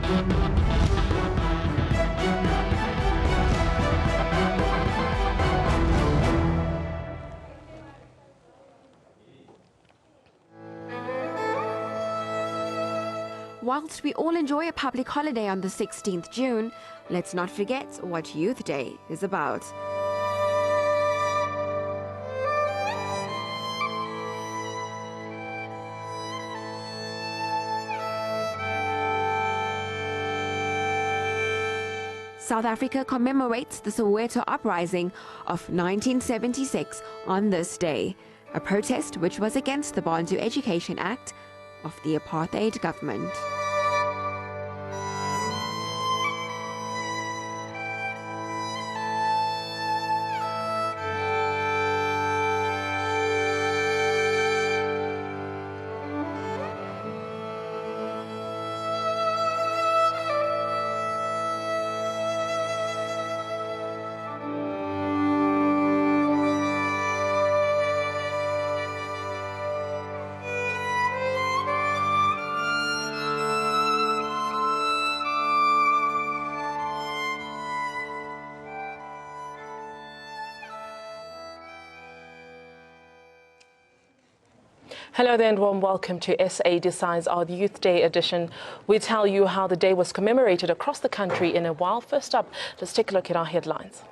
Whilst we all enjoy a public holiday on the 16th June, let's not forget what Youth Day is about. South Africa commemorates the Soweto Uprising of 1976 on this day, a protest which was against the Bantu Education Act of the apartheid government. Hello there and warm welcome to SA Decides, our Youth Day edition. We tell you how the day was commemorated across the country in a while. First up, let's take a look at our headlines.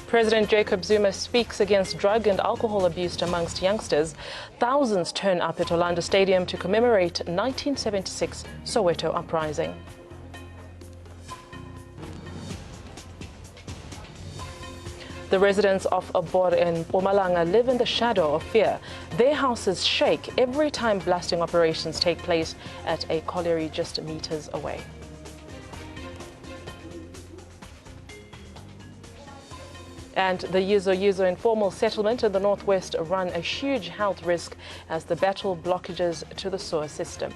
President Jacob Zuma speaks against drug and alcohol abuse amongst youngsters. Thousands turn up at Orlando Stadium to commemorate 1976 Soweto Uprising. The residents of Abor in Mpumalanga live in the shadow of fear. Their houses shake every time blasting operations take place at a colliery just meters away. And the Yuzo informal settlement in the northwest run a huge health risk as the battle blockages to the sewer system.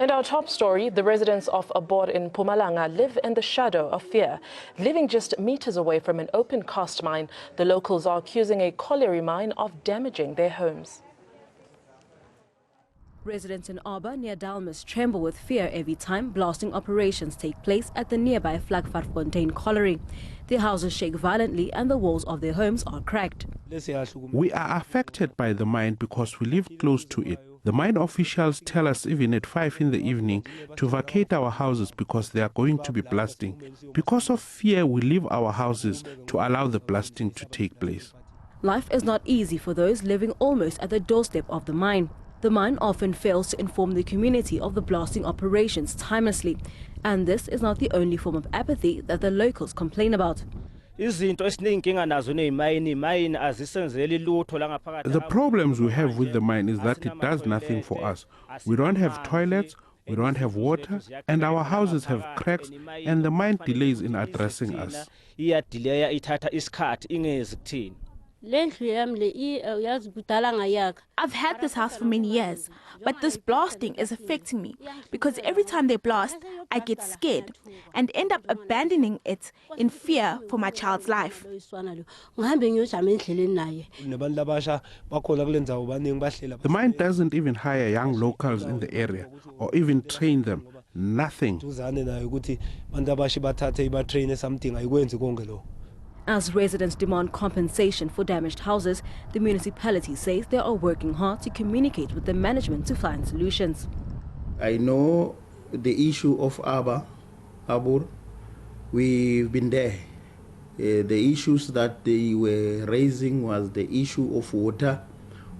And our top story, the residents of Abor in Mpumalanga live in the shadow of fear. Living just meters away from an open cast mine, the locals are accusing a colliery mine of damaging their homes. Residents in Aba near Dalmas tremble with fear every time blasting operations take place at the nearby Vlakvarfontein colliery. Their houses shake violently and the walls of their homes are cracked. We are affected by the mine because we live close to it. The mine officials tell us even at 5 in the evening to vacate our houses because they are going to be blasting. Because of fear, we leave our houses to allow the blasting to take place. Life is not easy for those living almost at the doorstep of the mine. The mine often fails to inform the community of the blasting operations timelessly. And this is not the only form of apathy that the locals complain about. The problems we have with the mine is that it does nothing for us. We don't have toilets, we don't have water, and our houses have cracks, and the mine delays in addressing us. I've had this house for many years, but this blasting is affecting me because every time they blast, I get scared and end up abandoning it in fear for my child's life. The mine doesn't even hire young locals in the area or even train them. Nothing. As residents demand compensation for damaged houses, the municipality says they are working hard to communicate with the management to find solutions. I know the issue of Abor. We've been there. The issues that they were raising was the issue of water,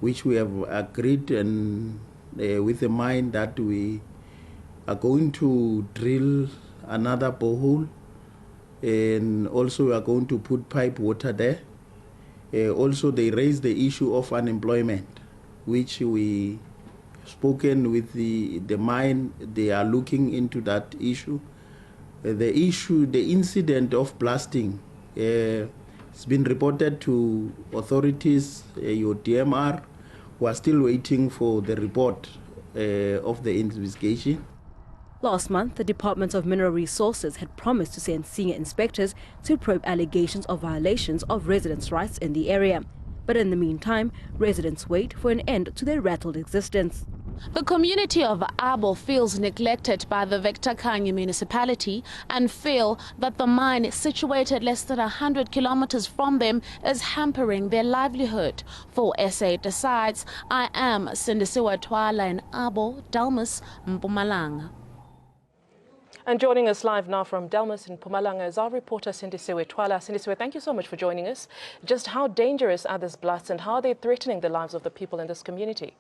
which we have agreed and with the mine that we are going to drill another borehole. And also we are going to put pipe water there. Also they raised the issue of unemployment, which we spoken with the mine. They are looking into that issue. The incident of blasting, it's been reported to authorities, your DMR. We are still waiting for the report of the investigation. Last month, the Department of Mineral Resources had promised to send senior inspectors to probe allegations of violations of residents' rights in the area. But in the meantime, residents wait for an end to their rattled existence. The community of Abo feels neglected by the Victor Khanye municipality and feel that the mine situated less than 100 kilometers from them is hampering their livelihood. For SA Decides, I am Sindisiwe Twala in Abo, Delmas, Mpumalanga. And joining us live now from Delmas in Mpumalanga is our reporter Sindisiwe Twala. Sindisiwe, thank you so much for joining us. Just how dangerous are these blasts and how are they threatening the lives of the people in this community?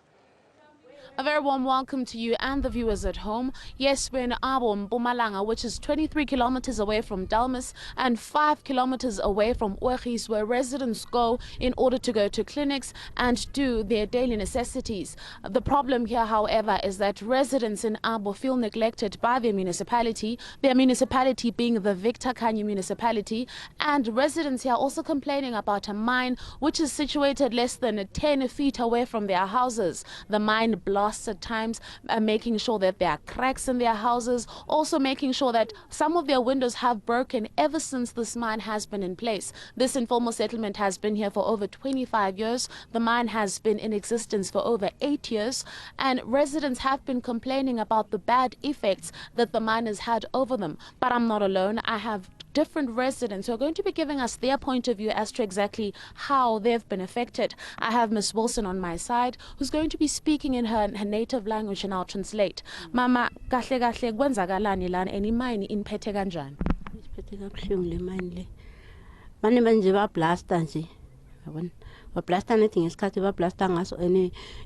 A very warm welcome to you and the viewers at home. Yes, we're in Abo, Mpumalanga, which is 23 kilometers away from Delmas and 5 kilometers away from Oegis, where residents go in order to go to clinics and do their daily necessities. The problem here, however, is that residents in Abo feel neglected by their municipality being the Victor Khanye municipality, and residents here also complaining about a mine which is situated less than 10 feet away from their houses. The mine blasts at times, making sure that there are cracks in their houses, also making sure that some of their windows have broken ever since this mine has been in place. This informal settlement has been here for over 25 years. The mine has been in existence for over 8 years, and residents have been complaining about the bad effects that the mine has had over them. But I'm not alone. I have different residents who are going to be giving us their point of view as to exactly how they've been affected. I have Ms. Wilson on my side, who's going to be speaking in her native language, and I'll translate. Mama, kahle kahle kwenzakalani lana eni mine inphethe kanjani? Iphethe kabuhlungu le mine le. Manje manje ba blasta nje. Yabona? Ba blasta nethi ngesikhathi ba blasta ngaso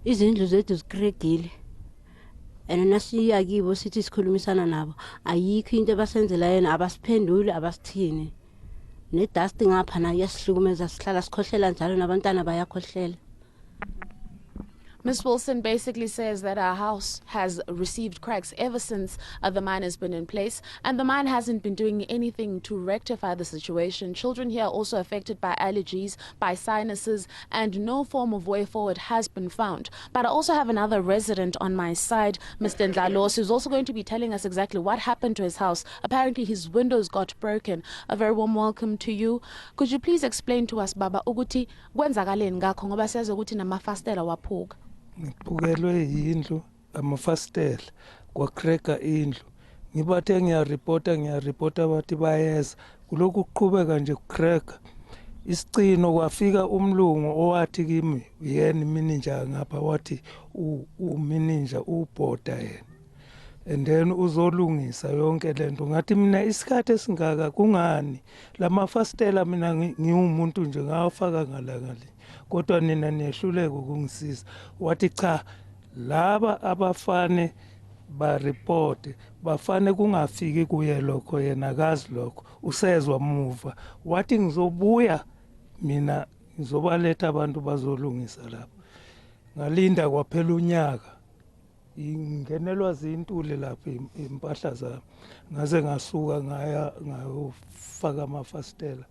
izindlu zethu zikregile. Nasiya kibo sithi sikhulumisana nabo ayikho into abasenzela yena, abasiphenduli abasithini. Ne-dust ngapha na yasihlukumeza, sihlala sikhohlela njalo nabantwana bayakhohlela. Ms. Wilson basically says that our house has received cracks ever since the mine has been in place, and the mine hasn't been doing anything to rectify the situation. Children here are also affected by allergies, by sinuses, and no form of way forward has been found. But I also have another resident on my side, Mr. Ndlalos, who's also going to be telling us exactly what happened to his house. Apparently his windows got broken. A very warm welcome to you. Could you please explain to us, Baba, ukuthi kwenzakaleni ngakho ngoba siyazi ukuthi namafastela waphuka? Ngiphukelwe yindlu amafastela kwakreka indlu, ngibathe ngiyaripota bathi bayeza, kulokhu kuqhubeka nje kukreka. Isicino kwafika umlungu owathi kimi yena manager ngapha, wathi umininja ubhoda yena, and then uzolungisa yonke lento. Ngathi mina isikhathi esingaka kungani lamafastela, mina ngiwumuntu nje ngawafaka ngalakali, kodwa nina niyehluleka ukungisiza. Wathi cha, laba abafane ba report bafane kungafiki kuye lokho, yena akazi lokho, usezwa muva. Wathi ngizobuya mina ngizobaletha abantu bazolungisa lapho. Ngalinda kwaphela unyaka, ingenelwa zintuli lapha impahla zami, ngaze ngasuka ngayofaka amafastela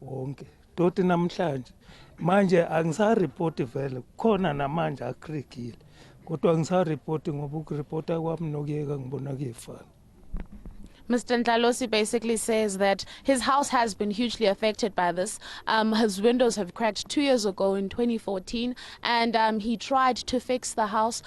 wonke. Doti namhlanje manje angisareport vele, khona namanje akrikile, kodwa angisareport ngoba ukurepota kwami nokuyeka ngibona kuyefana. Mr. Ndlalosi basically says that his house has been hugely affected by this. His windows have cracked 2 years ago in 2014, and he tried to fix the house.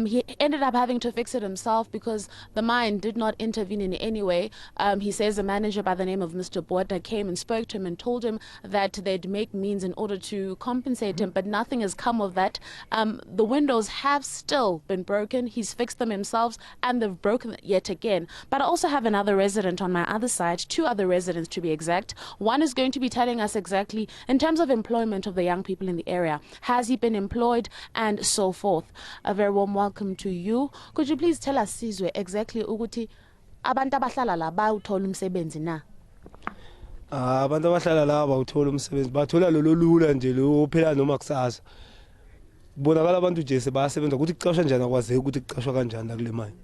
He ended up having to fix it himself because the mine did not intervene in any way. He says a manager by the name of Mr. Bota came and spoke to him and told him that they'd make means in order to compensate him, but nothing has come of that. The windows have still been broken. He's fixed them himself, and they've broken yet again. But I also have another resident on my other side, 2 other residents to be exact. One is going to be telling us exactly in terms of employment of the young people in the area. Has he been employed and so forth? A very warm welcome to you. Could you please tell us, Sizwe, exactly ukuthi abantu abahlala la bawuthola umsebenzi na? Abantu abahlala la bawuthola umsebenzi, bathola lo lula nje lo phela noma kusasa. Bonakala abantu nje sebasebenza ukuthi kucashwa njani, akwazeki ukuthi kucashwa kanjani la kule manje.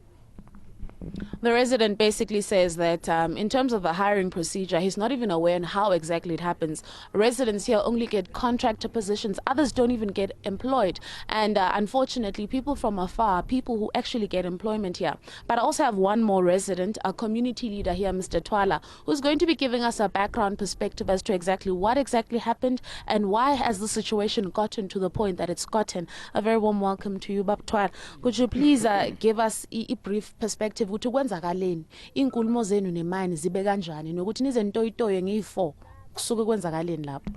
The resident basically says that in terms of the hiring procedure, he's not even aware on how exactly it happens. Residents here only get contractor positions. Others don't even get employed. And unfortunately, people from afar, people who actually get employment here. But I also have one more resident, a community leader here, Mr. Twala, who's going to be giving us a background perspective as to exactly what exactly happened and why has the situation gotten to the point that it's gotten. A very warm welcome to you, Bab Twala. Could you please give us a brief perspective? Kwenzakaleni inkulumo zenu nemine zibe kanjani nokuthi nize ntoyitoyo ngi4 kusuke kwenzakaleni lapho.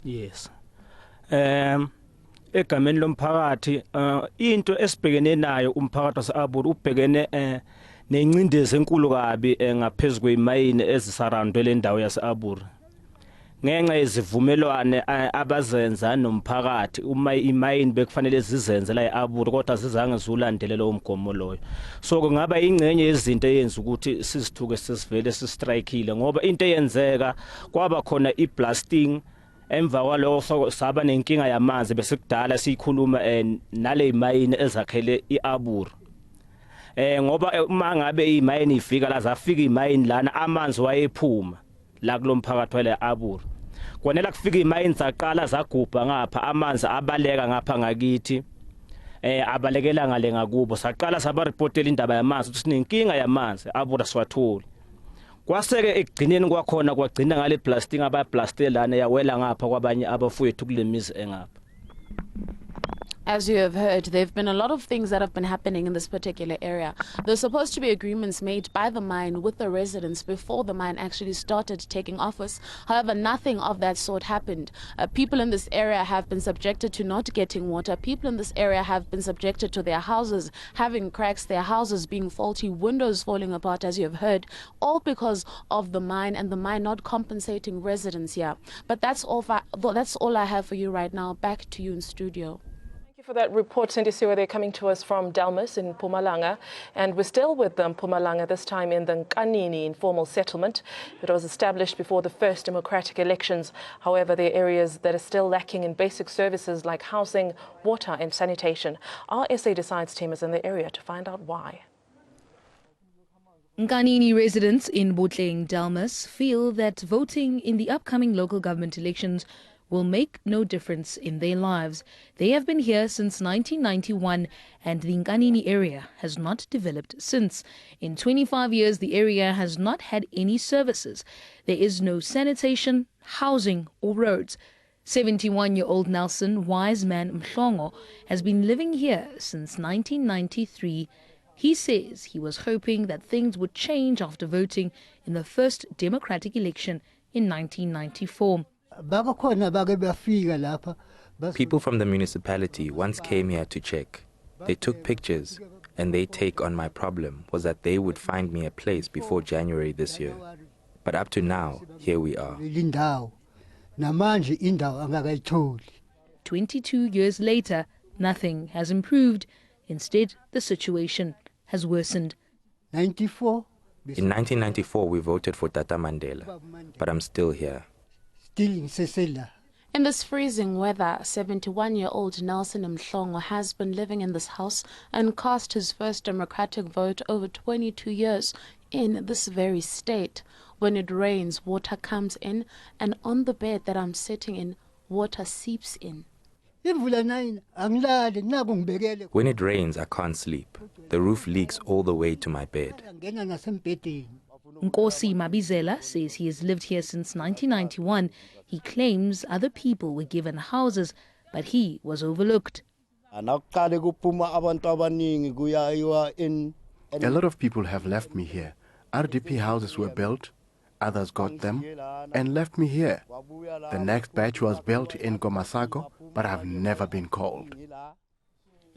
Yes, egameni lomphakathi into esibhekene nayo umphakathi waseAbur ubhekene nencindezi enkulu kabi ngaphezulu kwemayini ezisurroundwe le ndawo yaseAbur ngenxa yezivumelwane abazenza nomphakathi uma imayini bekufanele zizenze la eAbur kodwa zizange zulandele lo mgomo loyo. So kungaba ingcenye yezinto eyenza ukuthi sizithuke sisivele sistrikeile ngoba into eyenzeka kwaba khona iblasting emva kwalokho saba nenkinga yamanzi bese kudala sikhuluma nale imayini ezakhele iAbur. Ngoba uma ngabe imayini ifika la zafika imayini lana amanzi wayephuma la kulomphakathi wale Abur. Kwanela kufika imayini zaqala zagubha ngapha amanzi abaleka ngapha ngakithi abalekela ngale ngakubo saqala saba reportela indaba yamanzi ukuthi sinenkinga yamanzi Abur siwathuli. Kwaseke ekugcineni kwakhona kwagcina ngale blasting abablastela lana yawela ngapha kwabanye abafowethu kule mizi engapha. As you have heard, there have been a lot of things that have been happening in this particular area. There's supposed to be agreements made by the mine with the residents before the mine actually started taking office. However, nothing of that sort happened. People in this area have been subjected to not getting water. People in this area have been subjected to their houses having cracks, their houses being faulty, windows falling apart, as you have heard, all because of the mine and the mine not compensating residents here. But that's all I have for you right now. Back to you in studio. For that report, Cindy Siwa, they're coming to us from Delmas in Mpumalanga, and we're still with Mpumalanga, this time in the Nkanini informal settlement. It was established before the first democratic elections. However, there are areas that are still lacking in basic services like housing, water and sanitation. Our SA Decides team is in the area to find out why. Nkanini residents in Botleng, Delmas feel that voting in the upcoming local government elections will make no difference in their lives. They have been here since 1991 and the Nkanini area has not developed since. In 25 years, the area has not had any services. There is no sanitation, housing or roads. 71-year-old Nelson Wiseman Mhlongo has been living here since 1993. He says he was hoping that things would change after voting in the first democratic election in 1994. People from the municipality once came here to check. They took pictures, and their take on my problem was that they would find me a place before January this year. But up to now, here we are. 22 years later, nothing has improved. Instead, the situation has worsened. In 1994, we voted for Tata Mandela, but I'm still here. In this freezing weather, 71-year-old Nelson Mhlongo has been living in this house and cast his first democratic vote over 22 years in this very state. When it rains, water comes in, and on the bed that I'm sitting in, water seeps in. When it rains, I can't sleep. The roof leaks all the way to my bed. Nkosi Mabizela says he has lived here since 1991. He claims other people were given houses, but he was overlooked. A lot of people have left me here. RDP houses were built, others got them, and left me here. The next batch was built in Gomasako, but I've never been called.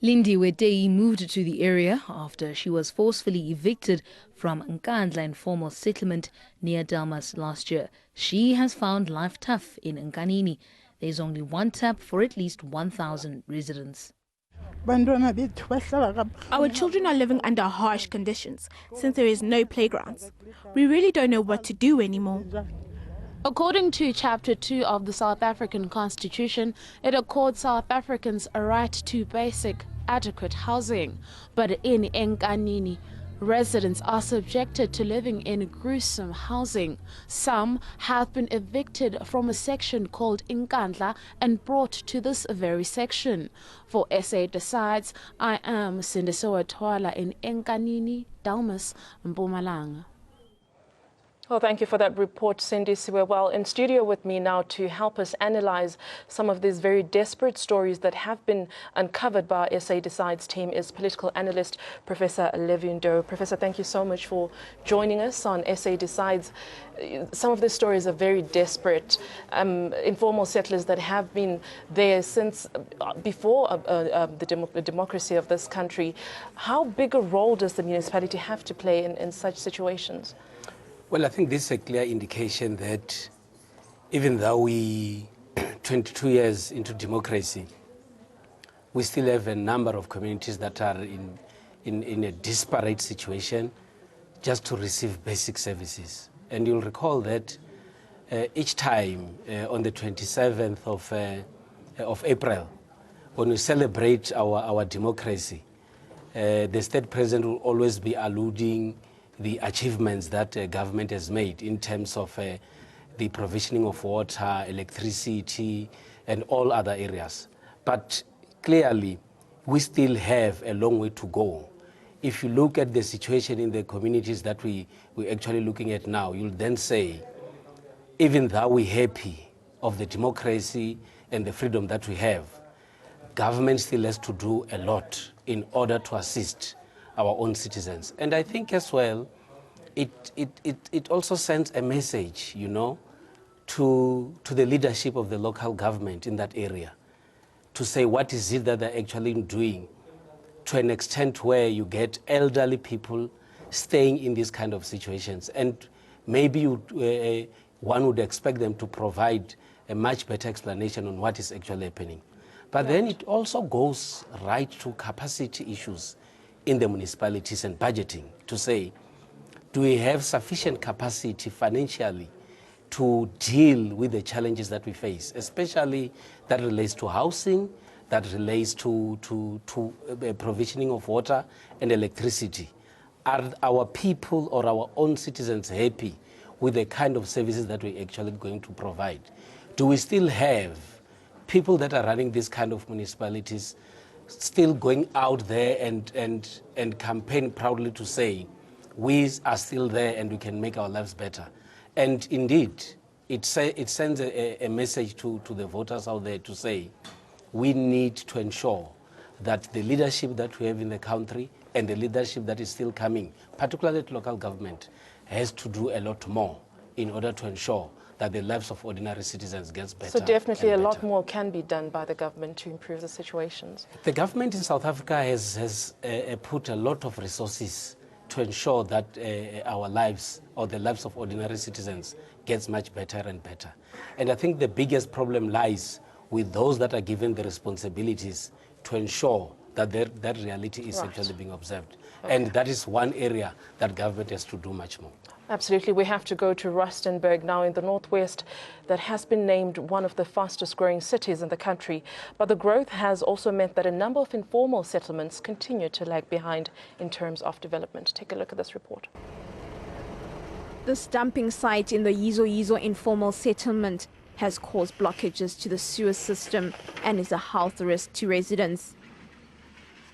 Lindy Wedei moved to the area after she was forcefully evicted from Nkandla informal settlement near Delmas last year. She has found life tough in Nkanini. There's only one tap for at least 1,000 residents. Our children are living under harsh conditions since there is no playgrounds. We really don't know what to do anymore. According to Chapter 2 of the South African Constitution, it accords South Africans a right to basic, adequate housing. But in Nkanini, Residents are subjected to living in gruesome housing. Some have been evicted from a section called Inkandla and brought to this very section. For SA Decides, I am Sindisowa Twala in Enkanini, Dalmas, Mpumalanga. Well, thank you for that report, Cindy. We're well in studio with me now to help us analyze some of these very desperate stories that have been uncovered by our SA Decides team is political analyst Professor Levi Ndoh. Professor, thank you so much for joining us on SA Decides. Some of the stories are very desperate. Informal settlers that have been there since before the democracy of this country. How big a role does the municipality have to play in such situations? Well, I think this is a clear indication that even though we 22 years into democracy, we still have a number of communities that are in a disparate situation just to receive basic services. And you'll recall that each time on the 27th of April, when we celebrate our democracy, the state president will always be alluding the achievements that government has made in terms of the provisioning of water, electricity, and all other areas. But clearly, we still have a long way to go. If you look at the situation in the communities that we're actually looking at now, you'll then say, even though we're happy of the democracy and the freedom that we have, government still has to do a lot in order to assist our own citizens. And I think as well, it also sends a message, you know, to the leadership of the local government in that area, to say what is it that they're actually doing to an extent where you get elderly people staying in these kind of situations. And maybe one would expect them to provide a much better explanation on what is actually happening. But then it also goes right to capacity issues in the municipalities and budgeting to say, do we have sufficient capacity financially to deal with the challenges that we face, especially that relates to housing, that relates to provisioning of water and electricity? Are our people or our own citizens happy with the kind of services that we're actually going to provide? Do we still have people that are running these kind of municipalities still going out there and campaign proudly to say, we are still there and we can make our lives better? And indeed, it sends a message to the voters out there to say, we need to ensure that the leadership that we have in the country and the leadership that is still coming, particularly at local government, has to do a lot more in order to ensure that the lives of ordinary citizens gets better. So definitely a lot more can be done by the government to improve the situations. The government in South Africa has put a lot of resources to ensure that our lives or the lives of ordinary citizens gets much better and better. And I think the biggest problem lies with those that are given the responsibilities to ensure that that reality is actually being observed. Okay. And that is one area that government has to do much more. Absolutely. We have to go to Rustenburg now in the northwest that has been named one of the fastest growing cities in the country. But the growth has also meant that a number of informal settlements continue to lag behind in terms of development. Take a look at this report. This dumping site in the Yizo Yizo informal settlement has caused blockages to the sewer system and is a health risk to residents.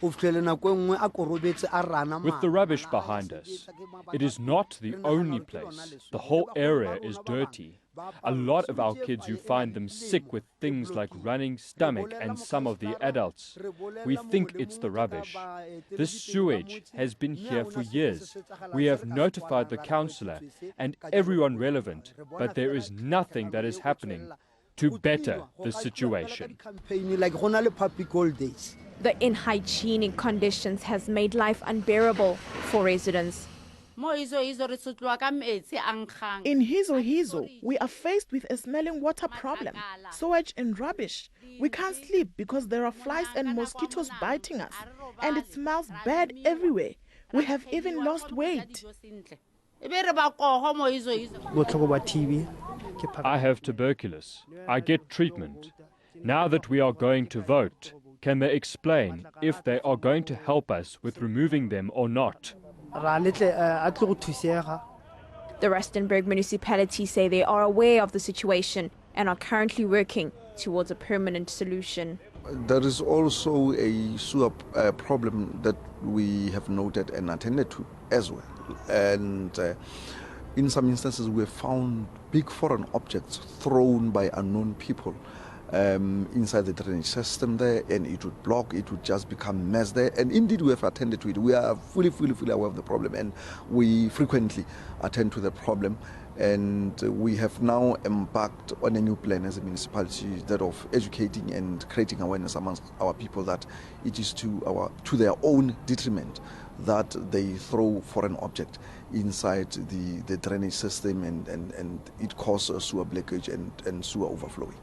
With the rubbish behind us, it is not the only place. The whole area is dirty. A lot of our kids, you find them sick with things like running stomach, and some of the adults. We think it's the rubbish. This sewage has been here for years. We have notified the councillor and everyone relevant, but there is nothing that is happening to better the situation. The unhygienic conditions has made life unbearable for residents. In Yizo Yizo, we are faced with a smelling water problem, sewage and rubbish. We can't sleep because there are flies and mosquitoes biting us, and it smells bad everywhere. We have even lost weight. I have tuberculosis. I get treatment. Now that we are going to vote, can they explain if they are going to help us with removing them or not? The Rustenburg municipality say they are aware of the situation and are currently working towards a permanent solution. There is also a sewer problem that we have noted and attended to as well. And in some instances, we have found big foreign objects thrown by unknown people inside the drainage system there, and it would block, it would just become mess there. And indeed, we have attended to it. We are fully aware of the problem, and we frequently attend to the problem. And we have now embarked on a new plan as a municipality, that of educating and creating awareness amongst our people that it is to their own detriment that they throw foreign object inside the drainage system, and it causes sewer blockage and sewer overflowing.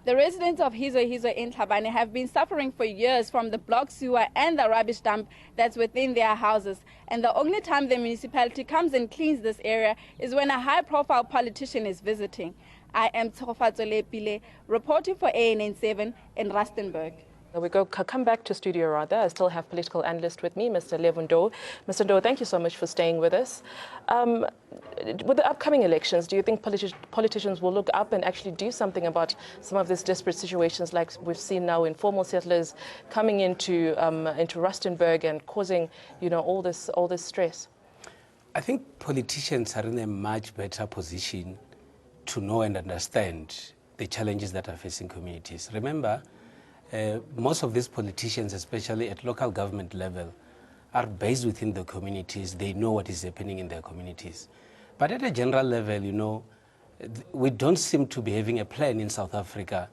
The residents of Hizo in Tlhabane have been suffering for years from the blocked sewer and the rubbish dump that's within their houses. And the only time the municipality comes and cleans this area is when a high-profile politician is visiting. I am Tshofatso Lepile, reporting for ANN7 in Rustenburg. We come back to studio rather. I still have political analyst with me, Mr. Levon Doe. Mr. Doe, thank you so much for staying with us. With the upcoming elections, do you think politicians will look up and actually do something about some of these desperate situations like we've seen now, informal settlers coming into Rustenburg and causing, all this stress? I think politicians are in a much better position to know and understand the challenges that are facing communities. Remember, most of these politicians, especially at local government level, are based within the communities. They know what is happening in their communities. But at a general level, we don't seem to be having a plan in South Africa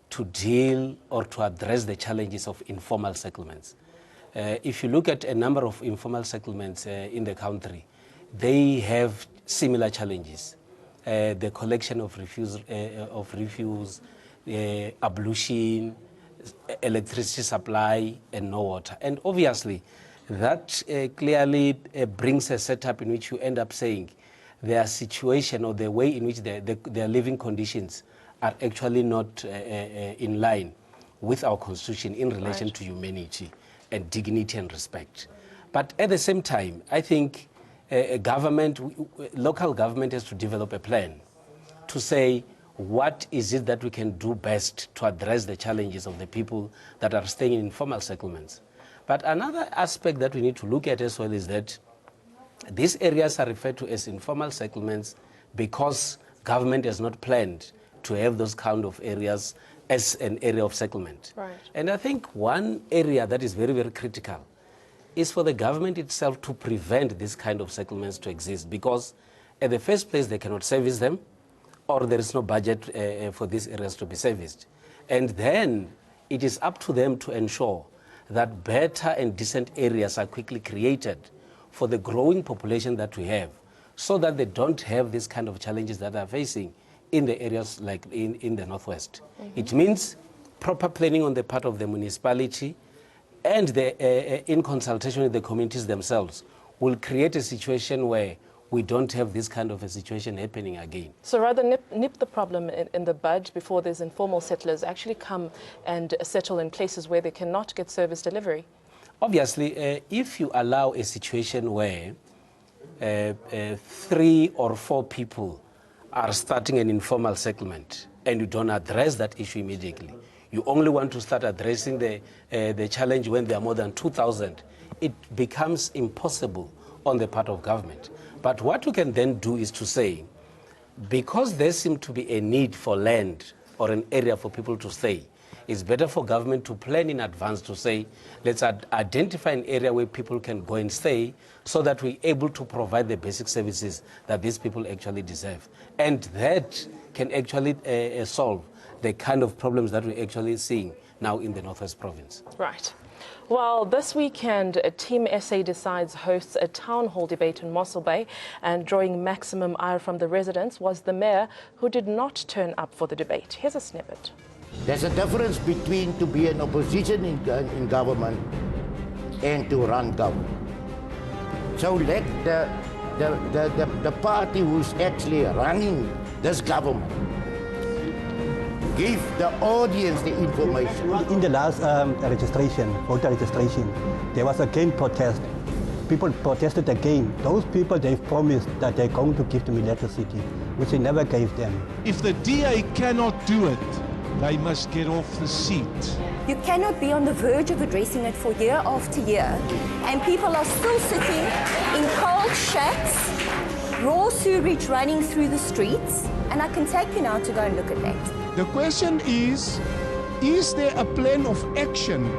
to deal or to address the challenges of informal settlements. If you look at a number of informal settlements in the country, they have similar challenges. The collection of refuse, ablution, electricity supply, and no water. And obviously, that clearly brings a setup in which you end up saying their situation or the way in which their living conditions are actually not in line with our constitution in relation to humanity and dignity and respect. But at the same time, I think local government has to develop a plan to say, what is it that we can do best to address the challenges of the people that are staying in informal settlements? But another aspect that we need to look at as well is that these areas are referred to as informal settlements because government has not planned to have those kind of areas as an area of settlement. Right. And I think one area that is very, very critical is for the government itself to prevent this kind of settlements to exist, because at the first place they cannot service them, or there is no budget for these areas to be serviced. And then it is up to them to ensure that better and decent areas are quickly created for the growing population that we have, so that they don't have these kind of challenges that are facing in the areas like in the Northwest. It means proper planning on the part of the municipality and in consultation with the communities themselves will create a situation where we don't have this kind of a situation happening again. So rather nip the problem in the bud before these informal settlers actually come and settle in places where they cannot get service delivery. Obviously, if you allow a situation where 3 or 4 people are starting an informal settlement and you don't address that issue immediately, you only want to start addressing the challenge when there are more than 2,000, it becomes impossible on the part of government. But what we can then do is to say, because there seems to be a need for land or an area for people to stay, it's better for government to plan in advance to say, let's identify an area where people can go and stay so that we're able to provide the basic services that these people actually deserve. And that can actually solve the kind of problems that we're actually seeing now in the Northwest Province. Right. Well, this weekend, Team SA Decides hosts a town hall debate in Mossel Bay, and drawing maximum ire from the residents was the mayor, who did not turn up for the debate. Here's a snippet. There's a difference between to be an opposition in government and to run government. So let the party who's actually running this government give the audience the information. In the last voter registration, there was a game protest people protested again. Those people, they promised that they're going to give them electricity, which they never gave them. If the DA cannot do it, they must get off the seat. You cannot be on the verge of addressing it for year after year, and people are still sitting in cold shacks, raw sewage running through the streets, and I can take you now to go and look at that. The question is there a plan of action?